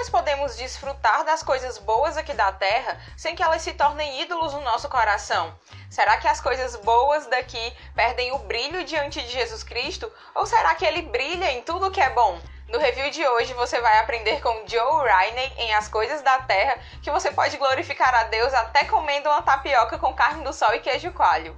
nós podemos desfrutar das coisas boas aqui da terra sem que elas se tornem ídolos no nosso coração? Será que as coisas boas daqui perdem o brilho diante de Jesus Cristo? Ou será que ele brilha em tudo que é bom? No review de hoje você vai aprender com Joe Rainey em As Coisas da Terra que você pode glorificar a Deus até comendo uma tapioca com carne do sol e queijo coalho.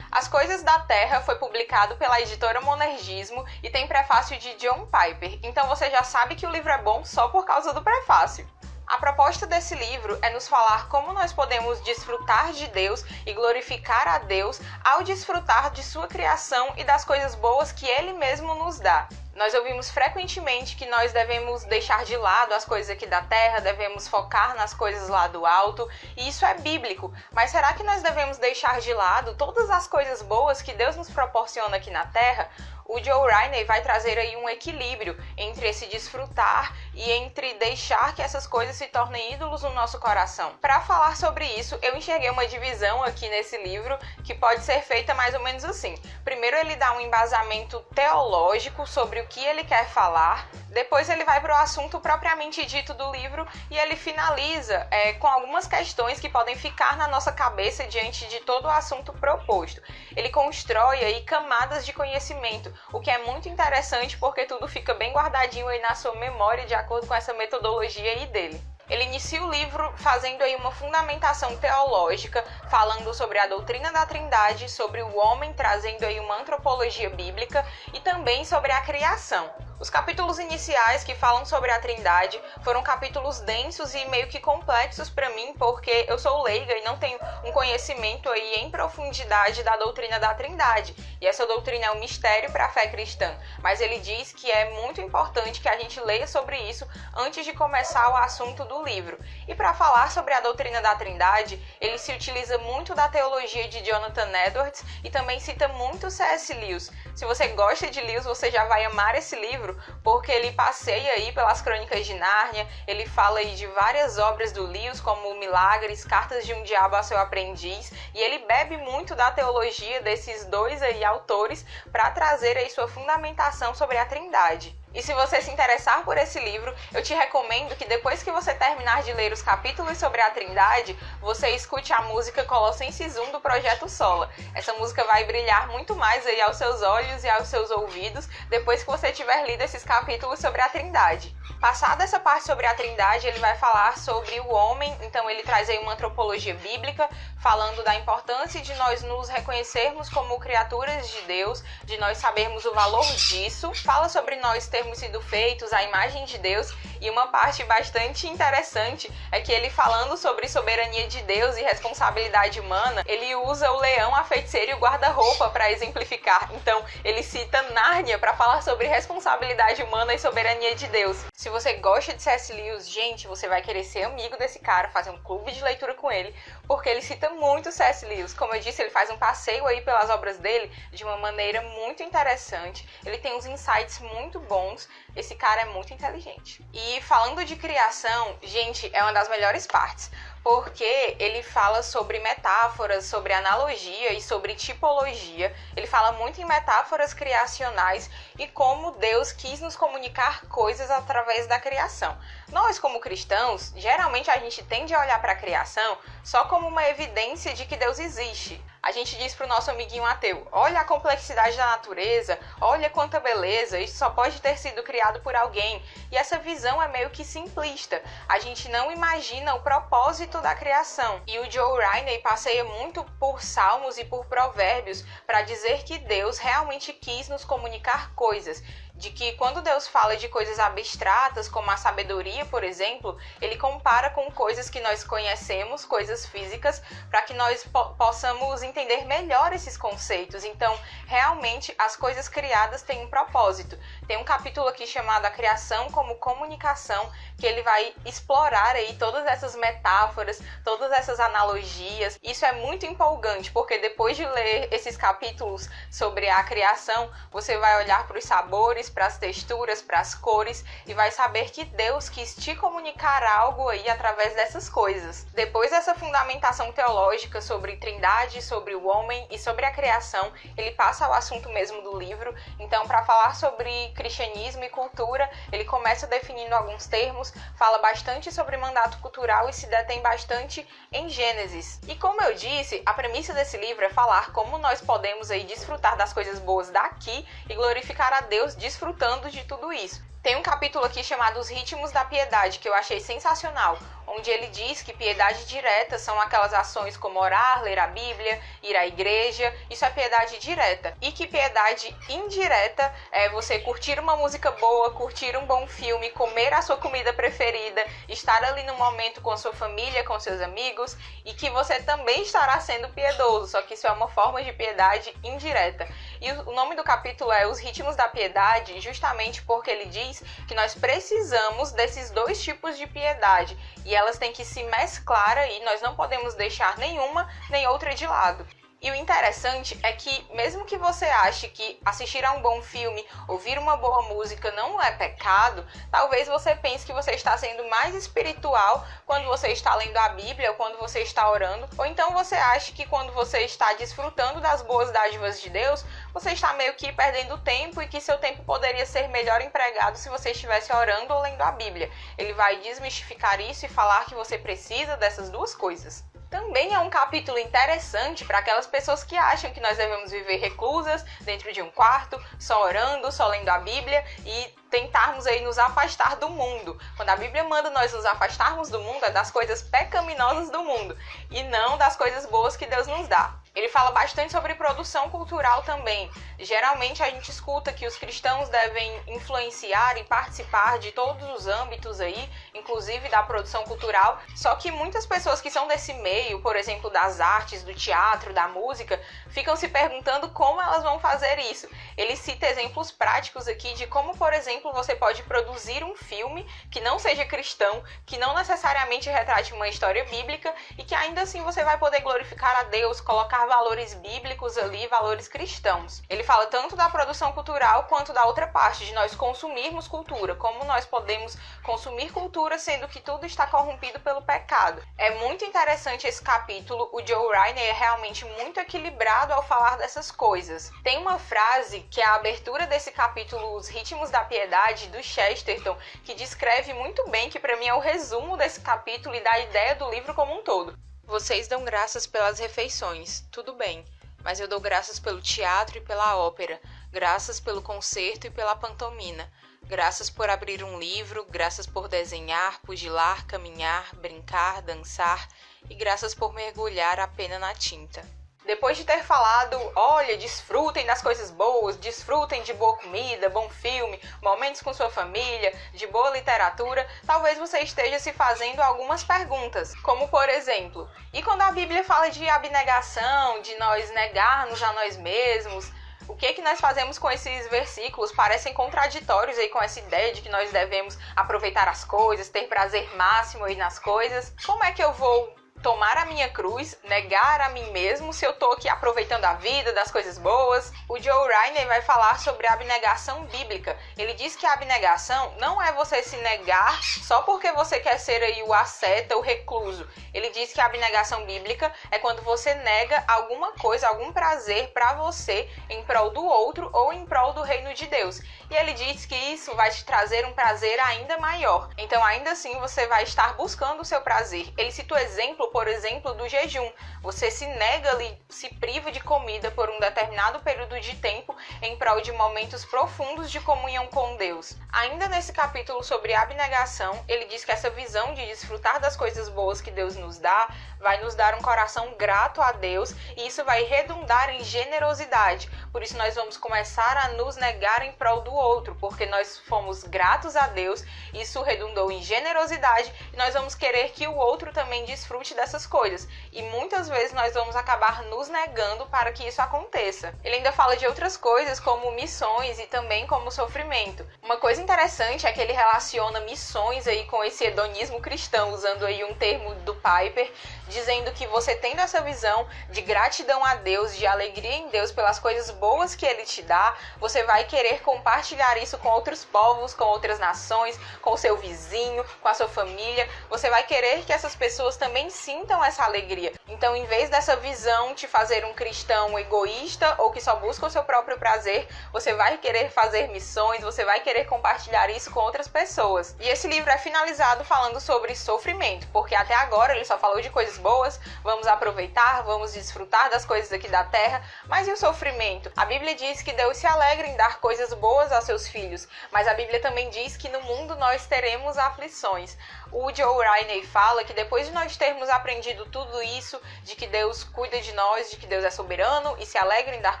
As Coisas da Terra foi publicado pela editora Monergismo e tem prefácio de John Piper, então você já sabe que o livro é bom só por causa do prefácio. A proposta desse livro é nos falar como nós podemos desfrutar de Deus e glorificar a Deus ao desfrutar de sua criação e das coisas boas que Ele mesmo nos dá. Nós ouvimos frequentemente que nós devemos deixar de lado as coisas aqui da terra, devemos focar nas coisas lá do alto, e isso é bíblico. Mas será que nós devemos deixar de lado todas as coisas boas que Deus nos proporciona aqui na terra? O Joe Rainey vai trazer aí um equilíbrio entre esse desfrutar e entre deixar que essas coisas se tornem ídolos no nosso coração. Para falar sobre isso, eu enxerguei uma divisão aqui nesse livro que pode ser feita mais ou menos assim. Primeiro ele dá um embasamento teológico sobre o que ele quer falar, depois ele vai para o assunto propriamente dito do livro e ele finaliza com algumas questões que podem ficar na nossa cabeça diante de todo o assunto proposto. Ele constrói aí camadas de conhecimento, o que é muito interessante porque tudo fica bem guardadinho aí na sua memória de acordo com essa metodologia aí dele. Ele inicia o livro fazendo aí uma fundamentação teológica, falando sobre a doutrina da Trindade, sobre o homem, trazendo aí uma antropologia bíblica e também sobre a criação. Os capítulos iniciais que falam sobre a Trindade foram capítulos densos e meio que complexos para mim, porque eu sou leiga e não tenho um conhecimento aí em profundidade da doutrina da Trindade. E essa doutrina é um mistério para a fé cristã, mas ele diz que é muito importante que a gente leia sobre isso antes de começar o assunto do livro. E para falar sobre a doutrina da Trindade, ele se utiliza muito da teologia de Jonathan Edwards e também cita muito C.S. Lewis. Se você gosta de Lewis, você já vai amar esse livro, porque ele passeia aí pelas Crônicas de Nárnia, ele fala aí de várias obras do Lewis, como Milagres, Cartas de um Diabo a Seu Aprendiz, e ele bebe muito da teologia desses dois aí autores para trazer aí sua fundamentação sobre a Trindade. E se você se interessar por esse livro, eu te recomendo que depois que você terminar de ler os capítulos sobre a Trindade, você escute a música Colossenses 1 do Projeto Sola. Essa música vai brilhar muito mais aí aos seus olhos e aos seus ouvidos depois que você tiver lido esses capítulos sobre a Trindade. Passada essa parte sobre a Trindade, ele vai falar sobre o homem, então ele traz aí uma antropologia bíblica, falando da importância de nós nos reconhecermos como criaturas de Deus, de nós sabermos o valor disso, fala sobre nós termos sido feitos à imagem de Deus, e uma parte bastante interessante é que ele, falando sobre soberania de Deus e responsabilidade humana, ele usa o leão, a feiticeira e o guarda-roupa para exemplificar. Então ele cita Nárnia para falar sobre responsabilidade humana e soberania de Deus. Se você gosta de C.S. Lewis, gente, você vai querer ser amigo desse cara, fazer um clube de leitura com ele, porque ele cita muito C.S. Lewis. Como eu disse, ele faz um passeio aí pelas obras dele de uma maneira muito interessante. Ele tem uns insights muito bons. Esse cara é muito inteligente. E falando de criação, gente, é uma das melhores partes, porque ele fala sobre metáforas, sobre analogia e sobre tipologia. Ele fala muito em metáforas criacionais e como Deus quis nos comunicar coisas através da criação. Nós, como cristãos, geralmente a gente tende a olhar para a criação só como uma evidência de que Deus existe. A gente diz para o nosso amiguinho ateu: olha a complexidade da natureza, olha quanta beleza, isso só pode ter sido criado por alguém. E essa visão é meio que simplista. A gente não imagina o propósito da criação. E o Joe Rainey passeia muito por Salmos e por Provérbios para dizer que Deus realmente quis nos comunicar coisas. De que quando Deus fala de coisas abstratas, como a sabedoria, por exemplo, ele compara com coisas que nós conhecemos, coisas físicas, para que nós possamos entender melhor esses conceitos. Então, realmente, as coisas criadas têm um propósito. Tem um capítulo aqui chamado A Criação como Comunicação, que ele vai explorar aí todas essas metáforas, todas essas analogias. Isso é muito empolgante, porque depois de ler esses capítulos sobre a criação, você vai olhar para os sabores, sabores, para as texturas, para as cores, e vai saber que Deus quis te comunicar algo aí através dessas coisas. Depois dessa fundamentação teológica sobre Trindade, sobre o homem e sobre a criação, ele passa ao assunto mesmo do livro. Então, para falar sobre cristianismo e cultura, ele começa definindo alguns termos, fala bastante sobre mandato cultural e se detém bastante em Gênesis. E como eu disse, a premissa desse livro é falar como nós podemos aí desfrutar das coisas boas daqui e glorificar a Deus desfrutando de tudo isso. Tem um capítulo aqui chamado Os Ritmos da Piedade, que eu achei sensacional, onde ele diz que piedade direta são aquelas ações como orar, ler a Bíblia, ir à igreja, isso é piedade direta. E que piedade indireta é você curtir uma música boa, curtir um bom filme, comer a sua comida preferida, estar ali no momento com a sua família, com seus amigos, e que você também estará sendo piedoso, só que isso é uma forma de piedade indireta. E o nome do capítulo é Os Ritmos da Piedade, justamente porque ele diz que nós precisamos desses dois tipos de piedade e elas têm que se mesclar aí, nós não podemos deixar nenhuma nem outra de lado. E o interessante é que, mesmo que você ache que assistir a um bom filme, ouvir uma boa música não é pecado, talvez você pense que você está sendo mais espiritual quando você está lendo a Bíblia ou quando você está orando, ou então você acha que quando você está desfrutando das boas dádivas de Deus, você está meio que perdendo tempo e que seu tempo poderia ser melhor empregado se você estivesse orando ou lendo a Bíblia. Ele vai desmistificar isso e falar que você precisa dessas duas coisas. Também é um capítulo interessante para aquelas pessoas que acham que nós devemos viver reclusas dentro de um quarto, só orando, só lendo a Bíblia e tentarmos aí nos afastar do mundo. Quando a Bíblia manda nós nos afastarmos do mundo, é das coisas pecaminosas do mundo e não das coisas boas que Deus nos dá. Ele fala bastante sobre produção cultural também. Geralmente a gente escuta que os cristãos devem influenciar e participar de todos os âmbitos aí, inclusive da produção cultural, só que muitas pessoas que são desse meio, por exemplo, das artes, do teatro, da música, ficam se perguntando como elas vão fazer isso. Ele cita exemplos práticos aqui de como, por exemplo, você pode produzir um filme que não seja cristão, que não necessariamente retrate uma história bíblica e que ainda assim você vai poder glorificar a Deus, colocar valores bíblicos ali, valores cristãos. Ele fala tanto da produção cultural quanto da outra parte, de nós consumirmos cultura, como nós podemos consumir cultura sendo que tudo está corrompido pelo pecado. É muito interessante esse capítulo, o Joe Rainer é realmente muito equilibrado ao falar dessas coisas. Tem uma frase que é a abertura desse capítulo, Os Ritmos da Piedade, do Chesterton, que descreve muito bem, que para mim é o resumo desse capítulo e da ideia do livro como um todo. Vocês dão graças pelas refeições, tudo bem, mas eu dou graças pelo teatro e pela ópera, graças pelo concerto e pela pantomima, graças por abrir um livro, graças por desenhar, pugilar, caminhar, brincar, dançar e graças por mergulhar a pena na tinta. Depois de ter falado, olha, desfrutem das coisas boas, desfrutem de boa comida, bom filme, momentos com sua família, de boa literatura, talvez você esteja se fazendo algumas perguntas, como por exemplo, e quando a Bíblia fala de abnegação, de nós negarmos a nós mesmos, o que nós fazemos com esses versículos? Parecem contraditórios aí com essa ideia de que nós devemos aproveitar as coisas, ter prazer máximo aí nas coisas. Como é que eu vou tomar a minha cruz, negar a mim mesmo, se eu tô aqui aproveitando a vida, das coisas boas? O Joe Rainer vai falar sobre a abnegação bíblica. Ele diz que a abnegação não é você se negar só porque você quer ser aí o asceta, o recluso. Ele diz que a abnegação bíblica é quando você nega alguma coisa, algum prazer para você em prol do outro ou em prol do reino de Deus. E ele diz que isso vai te trazer um prazer ainda maior. Então, ainda assim, você vai estar buscando o seu prazer. Ele cita o exemplo, por exemplo, do jejum. Você se nega ali, se priva de comida por um determinado período de tempo em prol de momentos profundos de comunhão com Deus. Ainda nesse capítulo sobre abnegação, ele diz que essa visão de desfrutar das coisas boas que Deus nos dá vai nos dar um coração grato a Deus e isso vai redundar em generosidade. Por isso nós vamos começar a nos negar em prol do outro, porque nós fomos gratos a Deus, isso redundou em generosidade e nós vamos querer que o outro também desfrute dessas coisas. E muitas vezes nós vamos acabar nos negando para que isso aconteça. Ele ainda fala de outras coisas como missões e também como sofrimento. Uma coisa interessante é que ele relaciona missões aí com esse hedonismo cristão, usando aí um termo do Piper, dizendo que você tendo essa visão de gratidão a Deus, de alegria em Deus pelas coisas boas que Ele te dá, você vai querer compartilhar compartilhar isso com outros povos, com outras nações, com o seu vizinho, com a sua família. Você vai querer que essas pessoas também sintam essa alegria. Então, em vez dessa visão te fazer um cristão egoísta ou que só busca o seu próprio prazer, você vai querer fazer missões, você vai querer compartilhar isso com outras pessoas. E esse livro é finalizado falando sobre sofrimento, porque até agora ele só falou de coisas boas, vamos aproveitar, vamos desfrutar das coisas aqui da terra, mas e o sofrimento? A Bíblia diz que Deus se alegra em dar coisas boas aos seus filhos, mas a Bíblia também diz que no mundo nós teremos aflições. O Joe Rainey fala que depois de nós termos aprendido tudo isso, de que Deus cuida de nós, de que Deus é soberano e se alegra em dar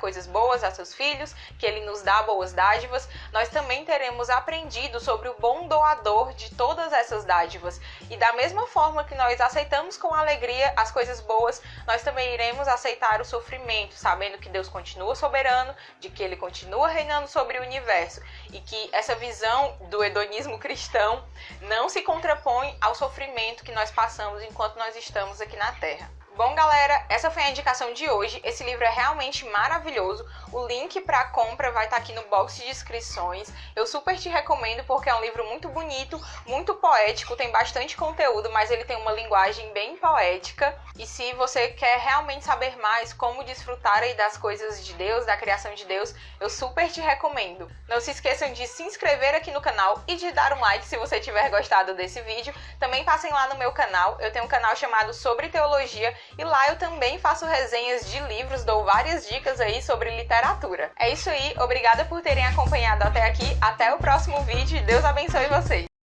coisas boas a seus filhos, que Ele nos dá boas dádivas, nós também teremos aprendido sobre o bom doador de todas essas dádivas. E da mesma forma que nós aceitamos com alegria as coisas boas, nós também iremos aceitar o sofrimento, sabendo que Deus continua soberano, de que Ele continua reinando sobre o universo e que essa visão do hedonismo cristão não se contrapõe ao sofrimento que nós passamos enquanto nós estamos aqui na Terra. Bom, galera, essa foi a indicação de hoje. Esse livro é realmente maravilhoso. O link para compra vai estar aqui no box de descrições. Eu super te recomendo porque é um livro muito bonito, muito poético, tem bastante conteúdo, mas ele tem uma linguagem bem poética. E se você quer realmente saber mais como desfrutar aí das coisas de Deus, da criação de Deus, eu super te recomendo. Não se esqueçam de se inscrever aqui no canal e de dar um like se você tiver gostado desse vídeo. Também passem lá no meu canal. Eu tenho um canal chamado Sobre Teologia, e lá eu também faço resenhas de livros, dou várias dicas aí sobre literatura. É isso aí, obrigada por terem acompanhado até aqui, até o próximo vídeo e Deus abençoe vocês!